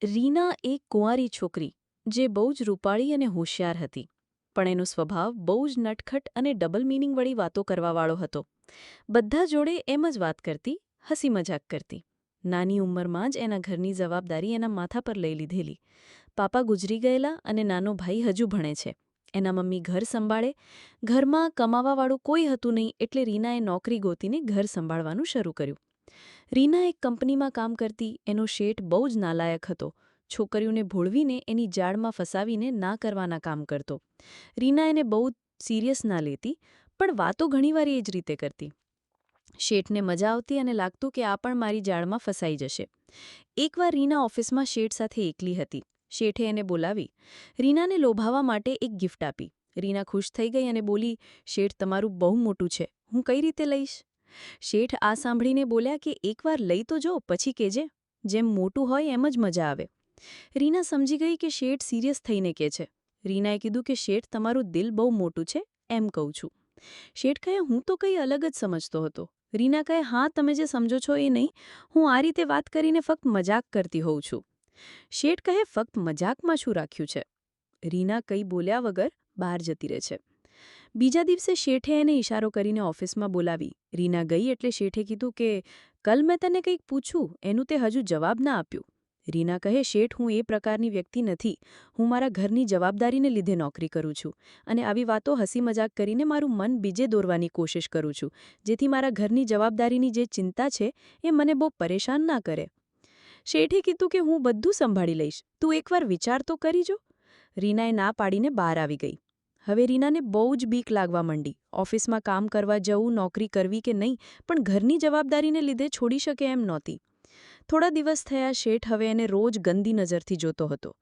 રીના એક કુંવારી છોકરી જે બહુ જ રૂપાળી અને હોશિયાર હતી, પણ એનો સ્વભાવ બહુ જ નટખટ અને ડબલ મિનિંગવાળી વાતો કરવાવાળો હતો. બધા જોડે એમ જ વાત કરતી, હસી મજાક કરતી. નાની ઉંમરમાં જ એના ઘરની જવાબદારી એના માથા પર લઈ લીધેલી. પાપા ગુજરી ગયેલા અને નાનો ભાઈ હજુ ભણે છે. એના મમ્મી ઘર સંભાળે. ઘરમાં કમાવાવાળું કોઈ હતું નહીં, એટલે રીનાએ નોકરી ગોતીને ઘર સંભાળવાનું શરૂ કર્યું. રીના એક કંપનીમાં કામ કરતી. એનો શેઠ બહુ જ નાલાયક હતો. છોકરીઓને ભોળવીને એની જાળમાં ફસાવીને ના કરવાના કામ કરતો. રીના એને બહુ સિરિયસ ના લેતી, પણ વાતો ઘણીવાર એ જ રીતે કરતી. શેઠને મજા આવતી અને લાગતું કે આ પણ મારી જાળમાં ફસાઈ જશે. એકવાર રીના ઓફિસમાં શેઠ સાથે એકલી હતી. શેઠે એને બોલાવી. રીનાને લોભાવવા માટે એક ગિફ્ટ આપી. રીના ખુશ થઈ ગઈ અને બોલી, શેઠ તમારું બહુ મોટું છે, હું કઈ રીતે લઈશ? શેઠ આ સાંભળીને બોલ્યા કે એકવાર લઈ તો જો, પછી કેજે. જેમ મોટું હોય એમ જ મજા આવે. રીના સમજી ગઈ કે શેઠ સિરિયસ થઈને કહે છે. રીનાએ કીધું કે શેઠ તમારું દિલ બહુ મોટું છે, એમ કહું છું. શેઠ કહે હું તો કંઈ અલગ જ સમજતો હતો. રીના કહે હા, તમે જે સમજો છો એ નહીં, હું આ રીતે વાત કરીને ફક્ત મજાક કરતી હોઉં છું. શેઠ કહે ફક્ત મજાકમાં શું રાખ્યું છે? રીના કંઈ બોલ્યા વગર બહાર જતી રહે છે. બીજા દિવસે શેઠે એને ઇશારો કરીને ઓફિસમાં બોલાવી. રીના ગઈ એટલે શેઠે કીધું કે કલ મેં તને કંઈક પૂછ્યું, એનું તે હજુ જવાબ ના આપ્યું. રીના કહે શેઠ હું એ પ્રકારની વ્યક્તિ નથી. હું મારા ઘરની જવાબદારીને લીધે નોકરી કરું છું અને આવી વાતો હસી મજાક કરીને મારું મન બીજે દોરવાની કોશિશ કરું છું, જેથી મારા ઘરની જવાબદારીની જે ચિંતા છે એ મને બહુ પરેશાન ના કરે. શેઠે કીધું કે હું બધું સંભાળી લઈશ, તું એકવાર વિચાર તો કરી જો. રીનાએ ના પાડીને બહાર આવી ગઈ. હવે રીનાને બહુ જ બીક લાગવા માંડી. ઓફિસમાં કામ કરવા જવું, નોકરી કરવી કે નહીં, પણ ઘરની જવાબદારીને લીધે છોડી શકે એમ નહોતી. થોડા દિવસ થયા. શેઠ હવે એને રોજ ગંદી નજરથી જોતો હતો.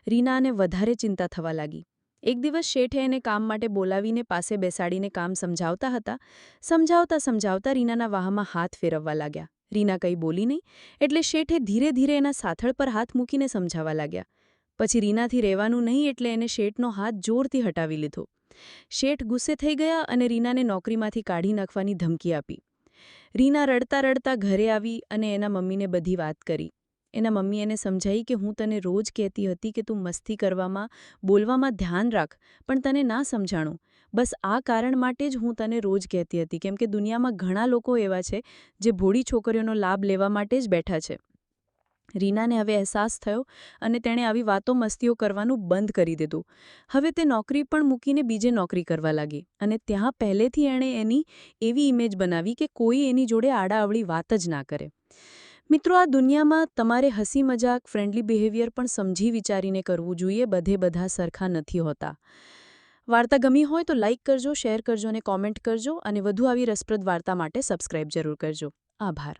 રીનાને વધારે ચિંતા થવા લાગી. એક દિવસ શેઠે એને કામ માટે બોલાવીને પાસે બેસાડીને કામ સમજાવતા હતા. સમજાવતા રીનાના વાહમાં હાથ ફેરવવા લાગ્યા. રીના કંઈ બોલી નહીં, એટલે શેઠે ધીરે ધીરે એના સાથળ પર હાથ મૂકીને સમજાવવા લાગ્યા. પછી રીનાથી રહેવાનું નહીં, એટલે એને શેઠનો હાથ જોરથી હટાવી લીધો. શેઠ ગુસ્સે થઈ ગયા અને રીનાને નોકરીમાંથી કાઢી નાખવાની ધમકી આપી. રીના રડતા રડતા ઘરે આવી અને એના મમ્મીને બધી વાત કરી. એના મમ્મી એને સમજાવી કે હું તને રોજ કહેતી હતી કે તું મસ્તી કરવામાં, બોલવામાં ધ્યાન રાખ, પણ તને ના સમજાણું. બસ આ કારણ માટે જ હું તને રોજ કહેતી હતી, કેમ કે દુનિયામાં ઘણા લોકો એવા છે જે ભોળી છોકરીઓનો લાભ લેવા માટે જ બેઠા છે. રીનાને હવે અહેસાસ થયો અને તેણે આવી વાતો મસ્તીઓ કરવાનું બંધ કરી દીધું. હવે તે નોકરી પણ મૂકીને બીજે નોકરી કરવા લાગી અને ત્યાં પહેલેથી એણે એની એવી ઇમેજ બનાવી કે કોઈ એની જોડે આડાઅવળી વાત જ ના કરે. મિત્રો, આ દુનિયામાં તમારે હસી મજાક, ફ્રેન્ડલી બિહેવિયર પણ સમજી વિચારીને કરવું જોઈએ. બધા સરખા નથી હોતા. વાર્તા ગમી હોય તો લાઇક કરજો, શેર કરજો અને કોમેન્ટ કરજો, અને વધુ આવી રસપ્રદ વાર્તા માટે સબસ્ક્રાઇબ જરૂર કરજો. આભાર.